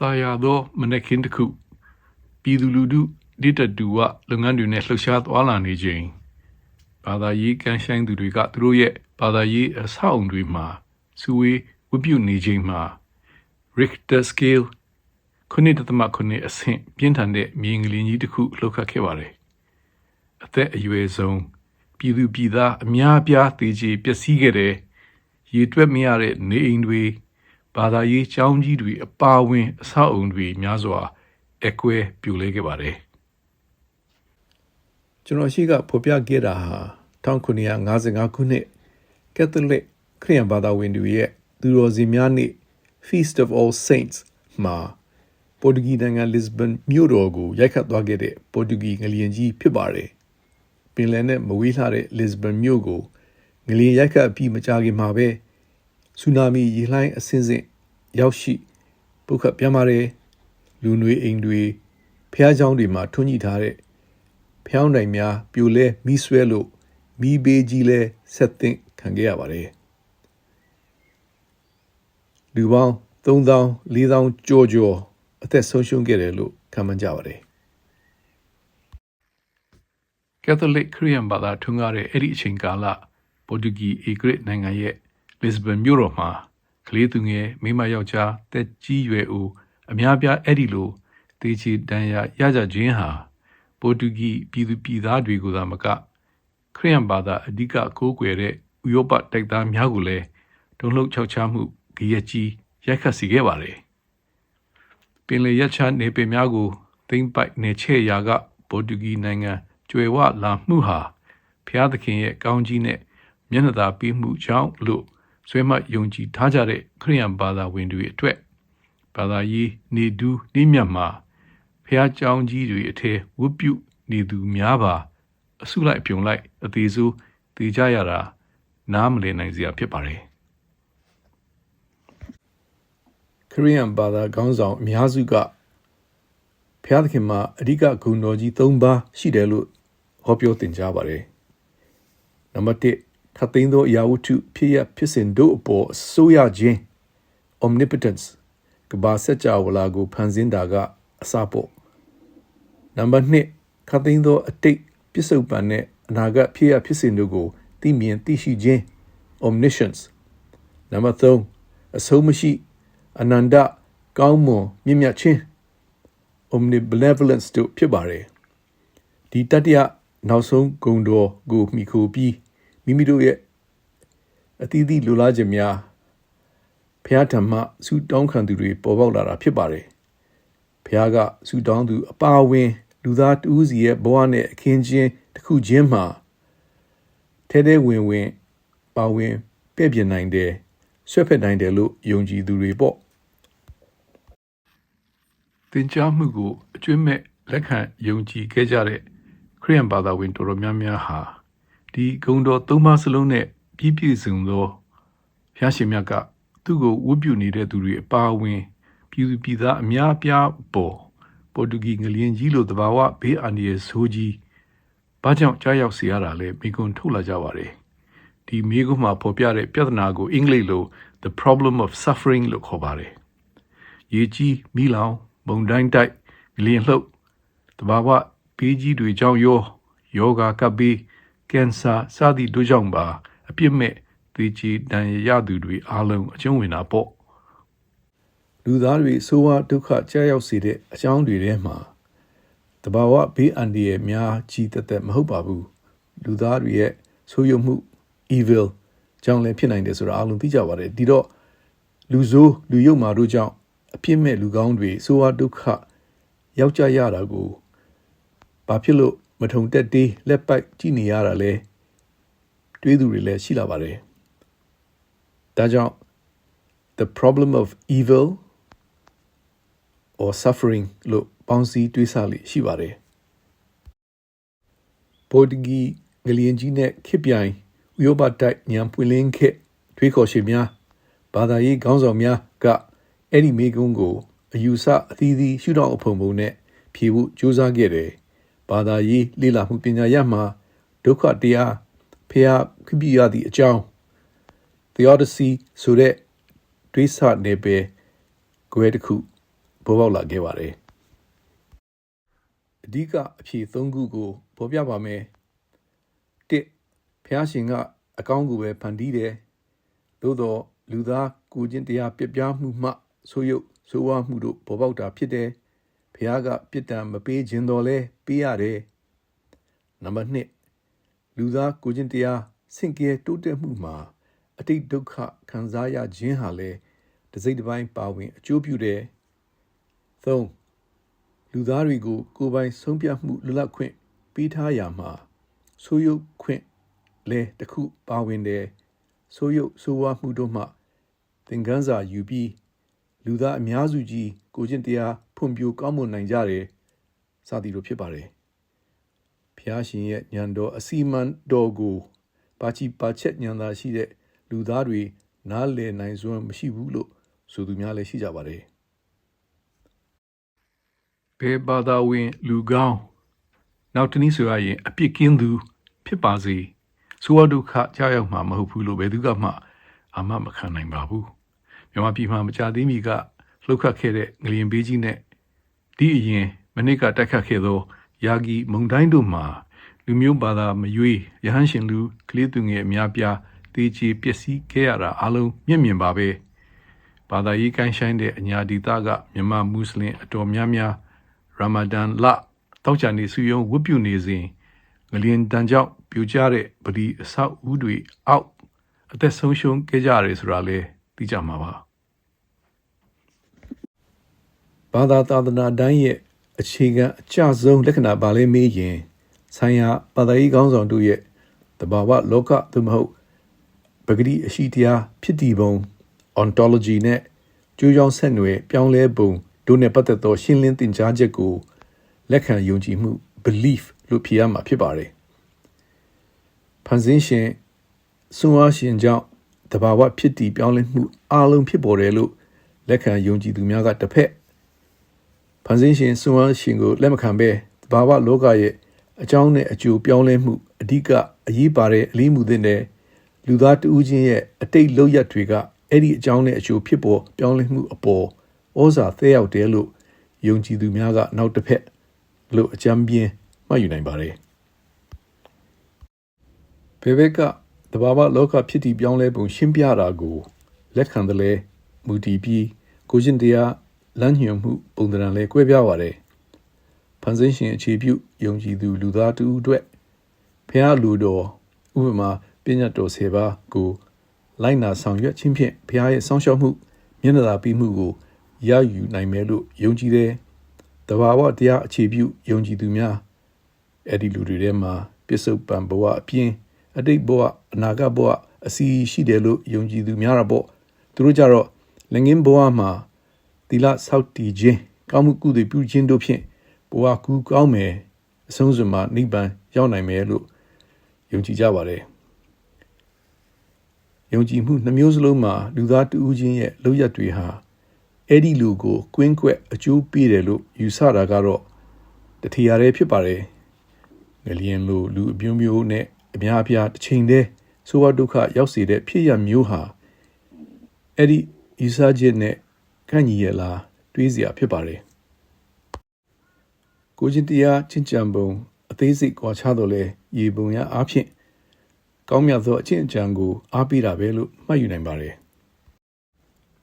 Tayado Manekindaku Piduludu Dita Dua Lungandu Netlushat Walanijing Pada ye can shine to the got through yet, Pada ye a sound with ma, Sui Wubu Nijing ma. Richter scale Conita the Macone a saint, Pientande, Mingli Nidiku Loka Kevare. At that UA zone, Pidu Pida, Mia Pia, TG, Piasigere, ye tweb miare ne indwe, Pada ye choungy dwe a pawin, sound we, Miazwa, Eque Pulegevare. ကျွန်တော်ရှိကဖော်ပြခဲ့တာဟာ1955ခုနှစ်ကက်သလစ်ခရစ်ယာန်ဘာသာဝင်တွေရဲ့သူတော်စင်များနေ့ Feast of All Saints မှာပေါ်တူဂီနိုင်ငံလစ်ဘန်မြို့တော်ကိုရိုက်ခတ်သွားခဲ့တဲ့ပေါ်တူဂီငလျင်ကြီးဖြစ်ပါတယ်။ပင်လယ်နဲ့မဝေးလှတဲ့လစ်ဘန်မြို့ကိုငလျင်ရိုက်ခတ်ပြီးမကြာခင်မှာပဲဆူနာမီရေလှိုင်းအဆင့်ဆင့်ရောက်ရှိပုတ်ခတ်ပြန်ပါတယ်။လူနွေအိမ်တွေဖျားเจ้าတွေမှာထွန်းညှိထားတဲ့ဖျောင်းနိုင်များပြိုလဲမီးဆွဲလို့မီးဘေးကြီးလဲဆက်သင့်ခံခဲ့ရပါတယ်လူပေါင်း3000 4000ကျော်အသက်ဆုံးရှုံးခဲ့တယ်လို့ခန့်မှန်းကြပါတယ် Catholic Korean Bada Tungare Eri Chinkala Portuguese Egret Nangaye Lisbon Muroma Kletunge Mima Yocha Te Jiwe U Amiabia Edilo Teji Danya Yaja Jinha Portuguese Pida Dwiguda Maka Korean Bada Adika Kokwere Uyopa Tekda Myagule Don't look Chauchamu Giyachi Yakasigevare Pinle Yacha Nepe Myagu Think by Neche Yaga Portuguese Nanga Juewa La Muha Pia the King Gaunji Ne Mianada Bimu Chao Lu Swema Yongji Tajare Korean Bada Windu Twet Bada Yi Nidu Nimyama Pia Changji Te Wupu Nidu Miaba Asula Pyong like a Tizu Tijayara Namle Nazia Pipare Korean Bada Gonzong Miyazuga Pyadkima Adika Kunoji Tomba Shidelu Hopio Tinjabare Namate Katindo Yautu Pia Pisindo Po Soya Jin Omnipotence Kabasecha Walago Panzindaga Asapo Number 2 Katindo Atik Pisopane Naga Pia Pisindogo Timian Tishi Jin Omniscience Number 3 Asomashi Ananda Kaumo Mimyachin Omnibenevolence to Pibare Di Tatia Nausong Gondo Go Mikopi Mimido ye Atidi Lula Jamia Piatama Sudan Kanduri Bovala Pibare Piaga Sudan do a Pawin Ludat Uzi Boane Kinjin Takujima Tede Win Pawin Pebian 9 day Serpent 9 day look Yonji do report Tinjamugu Jume Lekhan Yongji Gejare Korean Bada Winter Miamia Ha Di Gondo Thomas Lone Pipi Zundo Yashimiaka Tugo Wubu needed to re Pawin Pida Mia Pia Bo Portuguese Ngalian Jilo the Bawa Be Andies Hoji Bajam Chayao Sierra Le Migun Tula Javare Di Miguma Popiare Piadanago Inglelo The Problem of Suffering Lokobare Yeji Milao Bondang Dai Ngalian Lo the Bawa Piji Dui Jao Yo Yoga Kabi Kensa Sadi Dujongba Apime Tiji Dan Yadu Dui Alum Jungwina Po လူသားတွေဆိုးဝါးဒုက္ခကြောက်ရောက်စေတဲ့အကြောင်းတွေထဲမှာတဘာဝဘေးအန္တရာယ်များကြီးတက်မဟုတ်ပါဘူးလူသားတွေရဲ့ဆိုးရွားမှု evil ကြောင့်လည်းဖြစ်နိုင်တယ်ဆိုတာအားလုံးသိကြပါတယ်ဒီတော့လူဆိုးလူယုတ်မာတို့ကြောင့်အပြစ်မဲ့လူကောင်းတွေဆိုးဝါးဒုက္ခရောက်ကြရတာကိုဘာဖြစ်လို့မထုံတက်တေးလက်ပိုက်ကြည့်နေရတာလဲတွေးသူတွေလည်းရှိလာပါတယ်ဒါကြောင့် the problem of evil or suffering လို့ပေါင်းစည်းတွေးဆလို့ရှိပါတယ်ပေါ်တူဂီငလျင်ကြီးနဲ့ခေပြိုင်ဥရောပတိုက်ညံပွင့်လင်းခေတွေးခေါ်ရှင်များဘာသာရေးခေါင်းဆောင်များကအဲ့ဒီမိကုန်းကိုအယူဆအသီးသီးရှုထောင့်အဖုံဖုံနဲ့ဖြေဖို့ကြိုးစားခဲ့တယ်ဘာသာရေးလေ့လာမှုပညာရပ်မှာဒုက္ခတရားဖျားခပြရသည့်အကြောင်း theodicy ဆိုတဲ့တွေးဆနေပဲကွဲတစ်ခု ပေါ်ပေါက်လာခဲ့ပါတယ်အဓိကအဖြေ၃ခုကိုဖော်ပြပါမယ်၁ဖျားရှင်ကအကောင်းကိုပဲဖန်တီးတယ်သို့တော့လူသားကိုချင်းတရားပြပြမှုမှဆိုးရုပ်ဆိုးဝါးမှုတို့ပေါ်ပေါက်တာဖြစ်တယ်ဖျားကပြစ်ဒဏ်မပေးခြင်းတော်လဲပေးရတယ်နံပါတ်2လူသားကိုချင်းတရားဆင့်ကဲတိုးတက်မှုမှာအတိတ်ဒုက္ခခံစားရခြင်းဟာလဲတစ်စိတ်တစ်ပိုင်းပါဝင်အကျိုးပြုတယ်3လူသားတွေကိုကိုယ်ပိုင်ဆုံးဖြတ်မှုလွတ်လပ်ခွင့်ပေးထားရမှာဆိုးရုပ်ခွင့်လဲတစ်ခုပါဝင်တယ်ဆိုးရုပ်ဆိုးဝါးမှုတို့မှသင်ခန်းစာယူပြီးလူသားအများစုကြီးကိုချင်းတရားဖွံ့ဖြိုးကောင်းမွန်နိုင်ကြတယ်စသည်လိုဖြစ်ပါတယ်ဖျားရှင်ရဲ့ဉာဏ်တော်အစီမံတော်ကိုပါချီပါချက်ဉာဏ်သာရှိတဲ့လူသားတွေနားလည်နိုင်စွမ်းမရှိဘူးလို့ဆိုသူများလည်းရှိကြပါတယ်ဘယ်ဘာသာဝင်လူကောင်းနောက်တနည်းဆိုရရင်အပြစ်ကင်းသူဖြစ်ပါစေဆိုးဒုက္ခကြောက်ရွံ့မှာမဟုတ်ဘူးလို့ဘယ်သူကမှအာမမခံနိုင်ပါဘူးမြန်မာပြည်မှာမကြသေးမီကလှုပ်ခတ်ခဲ့တဲ့ငလျင်ဘေးကြီးနဲ့ဒီအရင်မနစ်ကတိုက်ခတ်ခဲ့သောယာဂီမုန်တိုင်းတို့မှာလူမျိုးဘာသာမရွေးရဟန်းရှင်လူကလေးသူငယ်အများပြားတေးချေပျက်စီးခဲ့ရတာအလုံးမျက်မြင်ပါပဲဘာသာရေးကိုင်းဆိုင်တဲ့အညာဒေသကမြန်မာမွတ်စလင်အတော်များများရာမာဒန်လတောက်ချာနေစုယုံဝတ်ပြုနေစဉ်ငလျင်တန်ကြောင့်ပြိုကျတဲ့ဗလီအဆောက်အဦတွေအောက်အသက်ဆုံးရှုံးခဲ့ကြရတယ်ဆိုတာလဲသိကြမှာပါဘာသာသာသနာတိုင်းရဲ့အခြေခံအကျဆုံးလက္ခဏာပါလဲမေးရင်ဆိုင်ရာဘာသာရေးခေါင်းဆောင်တို့ရဲ့တဘာဝလောကသို့မဟုတ်ပဂတိအရှိတရားဖြစ်တည်ပုံ ontology နဲ့ကျိုးကြောင်းဆက်နွယ်ပြောင်းလဲပုံတို့နဲ့ပတ်သက်သောရှင်းလင်းသင်ကြားချက်ကိုလက်ခံယုံကြည်မှု belief လို့ဖြေရမှာဖြစ်ပါတယ်ဖန်ဆင်းရှင်စွမ်းအားရှင်ကြောင့်တဘာဝဖြစ်တည်ပြောင်းလဲမှုအလုံးဖြစ်ပေါ်တယ်လို့လက်ခံယုံကြည်သူများကတစ်ဖက်ဖန်ဆင်းရှင်စွမ်းအားရှင်ကိုလက်မခံဘဲတဘာဝလောကရဲ့အကြောင်းနဲ့အကျိုးပြောင်းလဲမှုအဓိကအရေးပါတဲ့အလေးမှုတဲ့လူသားတဦးချင်းရဲ့အတိတ်လောက်ရတွေကအဲ့ဒီအကြောင်းနဲ့အကျိုးဖြစ်ပေါ်ပြောင်းလဲမှုအပေါ်ဩဇာသက်ရောက်တယ်လို့ယုံကြည်သူများကနောက်တစ်ဖက်လို့အကြံပြင်းမှတ်ယူနိုင်ပါတယ်ဘေဘက်ကတဘာဝလောကဖြစ်တည်ပြောင်းလဲပုံရှင်းပြတာကိုလက်ခံတယ်လဲမူတည်ပြီးကိုချင်းတရားလမ်းညွှန်မှုပုံသဏ္ဍာန်လဲကွဲပြားပါတယ်ဖန်ဆင်းရှင်အခြေပြုယုံကြည်သူလူသားတူအတွက်ဖျားလူတော်ဥပမာပညာတော်10ပါးကိုလိုက်နာဆောင်ရွက်ခြင်းဖြင့်ဖျားရဲ့စောင့်ရှောက်မှုမျက်နှာသာပြီးမှုကိုရယူနိုင်မယ်လို့ယုံကြည်တယ်တဘာဝတရားအခြေပြုယုံကြည်သူများအဲ့ဒီလူတွေထဲမှာပြစ္ဆုတ်ပံဘဝအပြင်အတိတ်ဘဝအနာဂတ်ဘဝအစီရှိတယ်လို့ယုံကြည်သူများတာပေါ့သူတို့ကြတော့လက်ငင်းဘဝမှာသီလဆောက်တည်ခြင်းကောင်းမှုကုသိုလ်ပြုခြင်းတို့ဖြင့်ဘဝကူးကောင်းမယ်အဆုံးစွန်မှာနိဗ္ဗာန်ရောက်နိုင်မယ်လို့ယုံကြည်ကြပါတယ်ယုံကြည်မှုနှမျိုးစလုံးမှာလူသားတဦးချင်းရဲ့လုပ်ရက်တွေဟာအဲ့ဒီလူကိုကွင်းကွက်အကျိုးပေးတယ်လို့ယူဆတာကတော့တထီရတဲ့ဖြစ်ပါတယ်ငလျင်လိုလူအမျိုးမျိုးနဲ့အများအပြားတစ်ချိန်တည်းဆိုးဝါးဒုက္ခရောက်စေတဲ့ဖြစ်ရမျိုးဟာအဲ့ဒီယူဆချက်နဲ့ကန့်ညီရလားတွေးစရာဖြစ်ပါတယ်ကိုချင်းတရားချင်းကြံပုံအသေးစိတ်ကွာခြားတော့လဲရေပုံရအားဖြင့်ကောင်းမြတ်သောအချင်းအကြံကိုအားပေးတာပဲလို့မှတ်ယူနိုင်ပါတယ်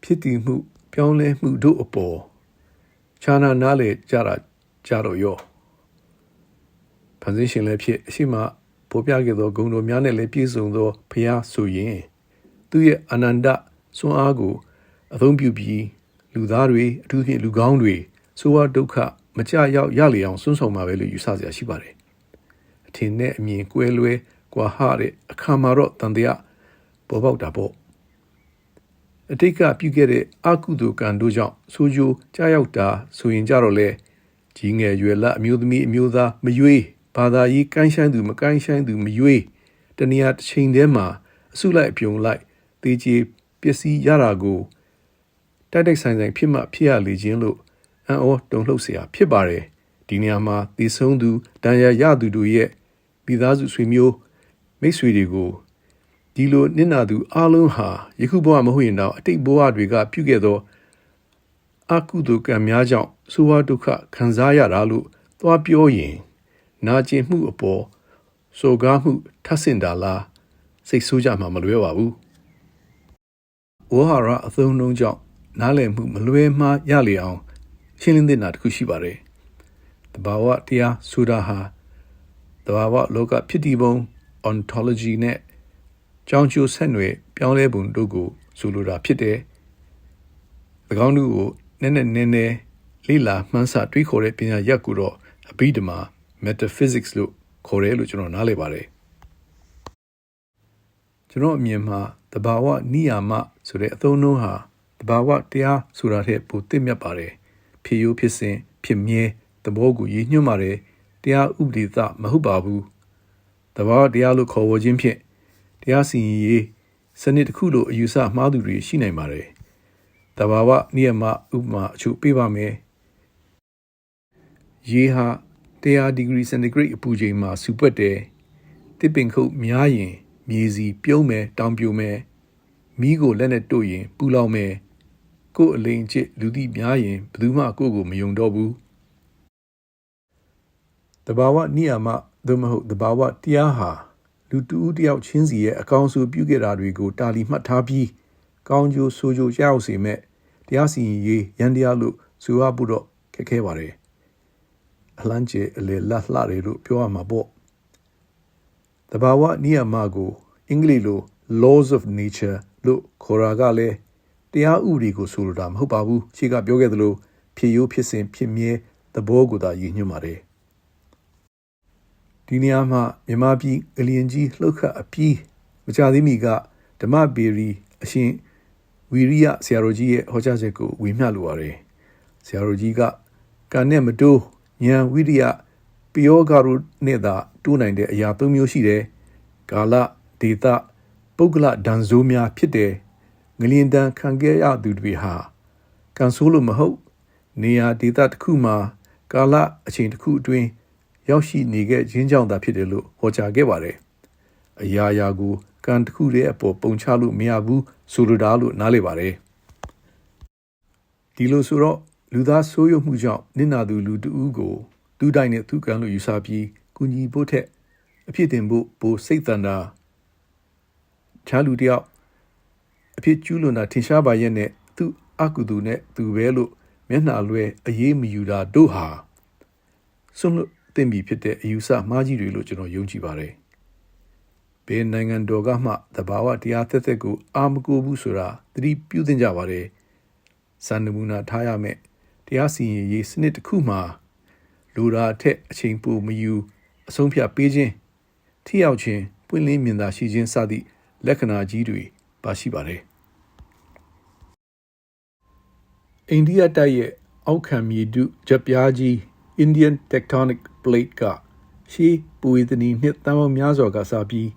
ဖြစ်တည်မှုပြောင်းလဲမှုတို့အပေါ်ခြားနားလေကြတော့ရောဖန်ဆင်းရှင်လည်းဖြစ်အရှိမပေါ်ပြခဲ့သောဂုဏ်တော်များနဲ့လည်းပြည့်စုံသောဖျားဆိုရင်သူ့ရဲ့အနန္တစွမ်းအားကိုအသုံးပြုပြီးလူသားတွေအထူးဖြင့်လူကောင်းတွေဆိုးဝါးဒုက္ခမကြရောက်ရလေအောင်စွန့်ဆောင်မှာပဲလို့ယူဆစရာရှိပါတယ်အထင်နဲ့အမြင်ကွဲလွဲကွာဟတဲ့အခါမှာတော့တန်တရားပေါ်ပေါက်တာပေါ့အတိတ်ကပြုခဲ့တဲ့အကုသိုလ်ကံတို့ကြောင့်ဆိုးကျိုးကြားရောက်တာဆိုရင်ကြတော့လေကြီးငယ်ရွယ်လအမျိုးသမီးအမျိုးသားမရွေးဘာသာရေးကိုင်းဆိုင်သူမကိုင်းဆိုင်သူမရွေးတနည်းတစ်ချိန်တည်းမှာအစုလိုက်အပြုံလိုက်တေးချေပျက်စီးရတာကိုတိုက်ဆိုင်ဖြစ်မှဖြစ်ရလေခြင်းလို့အံ့ဩတုန်လှုပ်เสียဖြစ်ပါတယ်ဒီနေရာမှာတည်ဆုံးသူတန်ရာရသူတို့ရဲ့မိသားစုဆွေမျိုးမိတ်ဆွေတွေကိုဒီလိုနစ်နာသူအလုံးဟာယခုဘဝမဟုတ်ရင်တော့အတိတ်ဘဝတွေကပြုခဲ့သော အကုသိုလ်ကံများကြောင့်ဆိုးဝါးဒုက္ခခံစားရတာလို့သွားပြောရင်နာကျင်မှုအပေါ်စော်ကားမှုထပ်ဆင့်တာလားစိတ်ဆိုးကြမှာမလွဲပါဘူးဝေါဟာရအသုံးအနှုန်းကြောင့်နားလည်မှုမလွဲမှားရလေအောင်ရှင်းလင်းသင့်တာတစ်ခုရှိပါတယ်တဘာဝတရားဆိုတာဟာတဘာဝလောကဖြစ်တည်ပုံ ontology နဲ့ကြောင်းကျိုးဆက်နွယ်ပြောင်းလဲပုံတို့ကိုဆိုလိုတာဖြစ်တယ်၎င်းတို့ကိုနည်းနည်းလေ့လာမှန်းဆတွေးခေါ်တဲ့ပညာရပ်ကိုတော့အဘိဓမ္မာ metaphysics လို့ခေါ်တယ်လို့ကျွန်တော်နားလည်ပါတယ်ကျွန်တော်အမြင်မှာတဘာဝနိယာမဆိုတဲ့အသုံးအနှုန်းဟာတဘာဝတရားဆိုတာထက်ပိုသင့်မြတ်ပါတယ်ဖြစ်ရိုးဖြစ်စဉ်ဖြစ်မြဲသဘောကိုရည်ညွှန်းပါတယ်တရားဥပဒေသမဟုတ်ပါဘူးတဘာဝတရားလို့ခေါ်ဝေါ်ခြင်းဖြင့်တရားစီရင်ရေးစနစ်တစ်ခုလို့အယူဆမှားသူတွေရှိနိုင်ပါတယ်တဘာဝနိယမဥပမာအချို့ပေးပါမယ်ရေဟာ100 ဒီဂရီစင်တီဂရိတ်အပူချိန်မှာစူပွက်တယ်တစ်ပင်ခုတ်များရင်မြေစီပြုံးမယ်တောင်ပြိုမယ်မီးကိုလက်နဲ့တို့ရင်ပူလောင်မယ်ကို့အလိန်ချစ်လူသိများရင်ဘယ်သူမှကို့ကိုမယုံတော့ဘူးတဘာဝနိယမသို့မဟုတ်တဘာဝတရားဟာလူတူဦးတယောက်ချင်းစီရဲ့အကောင်းဆုံးပြုခဲ့တာတွေကိုတာလီမှတ်ထားပြီးကောင်းကျိုးဆိုးကျိုးရအောင်စေမဲ့တရားစီရင်ရေးရန်တရားလို့ဆိုရဖို့တော့ခက်ခဲပါတယ်အလန်းကျအလေလှလှတွေလို့ပြောရမှာပေါ့တဘာဝနိယမကိုအင်္ဂလိပ်လို laws of nature လို့ခေါ်တာကလည်းတရားဥပဒေကိုဆိုလိုတာမဟုတ်ပါဘူးရှေ့ကပြောခဲ့သလိုဖြစ်ရိုးဖြစ်စဉ်ဖြစ်မြဲသဘောကိုသာရည်ညွှန်းပါတယ်ဒီနေရာမှာမြန်မာပြည်အလျင်ကြီးလှုပ်ခတ်အပြီးမကြသေးမီကဓမ္မပေရီအရှင်ဝီရိယဆရာတော်ကြီးရဲ့ဟောကြားချက်ကိုဝေမျှလိုပါတယ်ဆရာတော်ကြီးကကံနဲ့မတိုးဉာဏ်ဝိရိယပယောဂရုနဲ့သာတိုးနိုင်တဲ့အရာ၃မျိုးရှိတယ်ကာလဒေသပုဂ္ဂလဒံဇိုးများဖြစ်တယ်ငလျင်တန်းခံခဲ့ရသူတွေဟာကံဆိုးလို့မဟုတ်နေရာဒေသတစ်ခုမှာကာလအချိန်တစ်ခုအတွင်းရောက်ရှိနေခဲ့ခြင်းကြောင့်သာဖြစ်တယ်လို့ဟောကြားခဲ့ပါတယ်အရာရာကိုကံတစ်ခုတည်းအပေါ်ပုံချလို့မရဘူးဆိုလိုတာလို့နားလည်ပါတယ်ဒီလိုဆိုတော့လူသားဆိုးရုံမှုကြောင့်နစ်နာသူလူတဦးကိုသူတိုင်းနဲ့သူကံလို့ယူဆပြီးကုညီဖို့ထက်အဖြစ်တင်ဖို့ပိုစိတ်တန်တာချားလူတယောက်အဖြစ်ကျူးလွန်တာထင်ရှားပါရဲ့နဲ့သူအကုသိုလ်နဲ့သူပဲလို့မျက်နှာလွဲအရေးမယူတာတို့ဟာဆုံးလို့တင်ပြီးဖြစ်တဲ့အယူဆမှားကြီးတွေလို့ကျွန်တော်ယုံကြည်ပါတယ်ဘယ်နိုင်ငံတော်ကမှတဘာဝတရားသက်သက်ကိုအာမကိုဘူးဆိုတာသတိပြုသင့်ကြပါတယ်စံနမူနာထားရမယ်တရားစီရင်ရေးစနစ်တစ်ခုမှာလူရာအထက်အချိန်ပိုမယူအဆုံးဖြတ်ပေးခြင်းထိရောက်ခြင်းပွင့်လင်းမြင်သာရှိခြင်းစသည့်လက္ခဏာကြီးတွေပါရှိပါတယ်အိန္ဒိယတိုက်ရဲ့အောက်ခံမြေထုဂျက်ပြားကြီး Indian Tectonic Plate ကရှေးပူဝေသနီနှစ်တန်ပေါင်းများစွာကစပြီး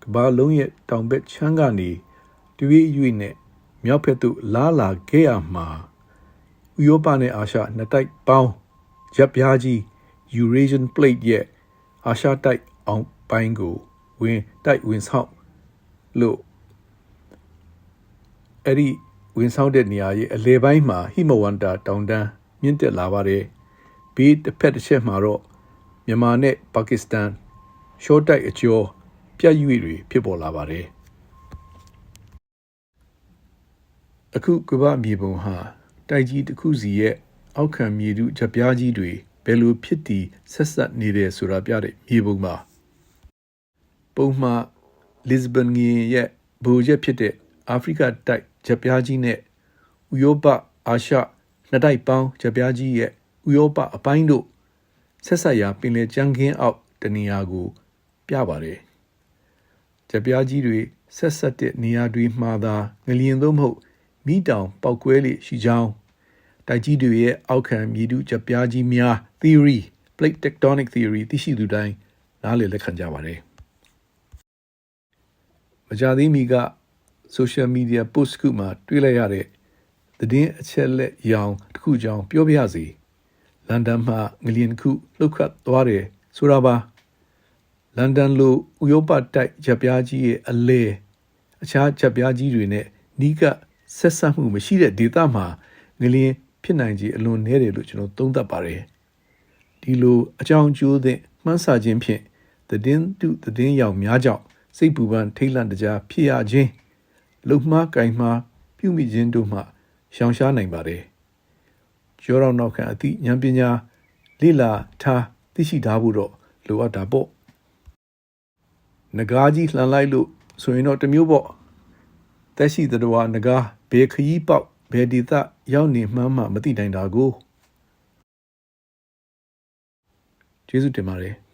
ကမ္ဘာလုံးရဲ့တောင်ဘက်ချမ်းကနေတွေး၍နဲ့မြောက်ဘက်သို့လာလာခဲ့ရမှာဥရောပနဲ့အာရှနှစ်တိုက်ပေါင်းဂျက်ပြားကြီး Eurasian Plate ရဲ့အာရှတိုက်အောင်ပိုင်းကိုဝင်ဆောက်လို့အဲ့ဒီဝင်ဆောက်တဲ့နေရာရဲ့အလဲပိုင်းမှာဟိမဝန္တာတောင်တန်းမြင့်တက်လာပါတယ်ဘေးတစ်ဖက်တစ်ချက်မှာတော့မြန်မာနဲ့ပါကစ္စတန်ရှော့တိုက်အကျော်ပြတ်ရွေ့တွေဖြစ်ပေါ်လာပါတယ်အခုကမ္ဘာမြေပုံဟာတိုက်ကြီးတစ်ခုစီရဲ့အောက်ခံမြေထုဂျက်ပြားကြီးတွေဘယ်လိုဖြစ်တည်ဆက်ဆက်နေတယ်ဆိုတာပြတဲ့မြေပုံပါပုံမှန်လစ်ဘန်ငင်ရဲ့ဘူရက်ဖြစ်တဲ့အာဖရိကတိုက်ဂျက်ပြားကြီးနဲ့ဥရောပအာရှနှစ်တိုက်ပေါင်းဂျက်ပြားကြီးရဲ့ဥရောပအပိုင်းတို့ဆက်ဆက်ရာပင်လယ်ကြမ်းခင်းအောက်တနေရာကိုပြပါတယ်ဂျက်ပြားကြီးတွေဆက်ဆက်တဲ့နေရာတွေမှာသာငလျင်သို့မဟုတ်မိတောင်ပောက်ကွဲလေရှိကြောင်းတိုက်ကြီးတွေရဲ့အောက်ခံမြေထုဂျက်ပြားကြီးများ theory plate tectonic theory သိရှိသူတိုင်းနားလည်လက်ခံကြပါတယ်မကြသေးမီက social media post ခုမှာတွေ့လိုက်ရတဲ့သတင်းအချက်လက်ရောင်တစ်ခုကြောင်းပြောပြရစီလန်ဒန်မှာငလျင်တစ်ခုလှုပ်ခတ်သွားတယ်ဆိုတာပါလန်ဒန်လိုဥရောပတိုက်ဂျက်ပြားကြီးရဲ့အလဲအခြားဂျက်ပြားကြီးတွေနဲ့နီးကပ်ဆက်ဆက်မှုမရှိတဲ့ဒေသမှာငလျင် ဖြစ်နိုင်ခြေအလွန်နည်းတယ်လို့ကျွန်တော်သုံးသပ်ပါတယ်ဒီလိုအကြောင်းကျိုးသည့်မှန်းဆခြင်းဖြင့်သတင်းရောက်များကြောင့်စိတ်ပူပန်ထိတ်လန့်တကြားဖြစ်ရခြင်းလုံမှားကင်မှားပြုမိခြင်းတို့မှရှောင်ရှားနိုင်ပါတယ်ကျောတော်နောက်ခံအသည့်ဉာဏ်ပညာလေ့လာထားသိရှိထားဖို့တော့လိုအပ်တာပေါ့ငကားကြီးလှန်လိုက်လို့ဆိုရင်တော့တစ်မျိုးပေါ့သက်ရှိသတ္တဝါငကားဘယ်ခရီးပေါက်ဘယ်ဒေသရောက်နေမှန်းမှမသိနိုင်တာကိုကျေးဇူးတင်ပါတယ်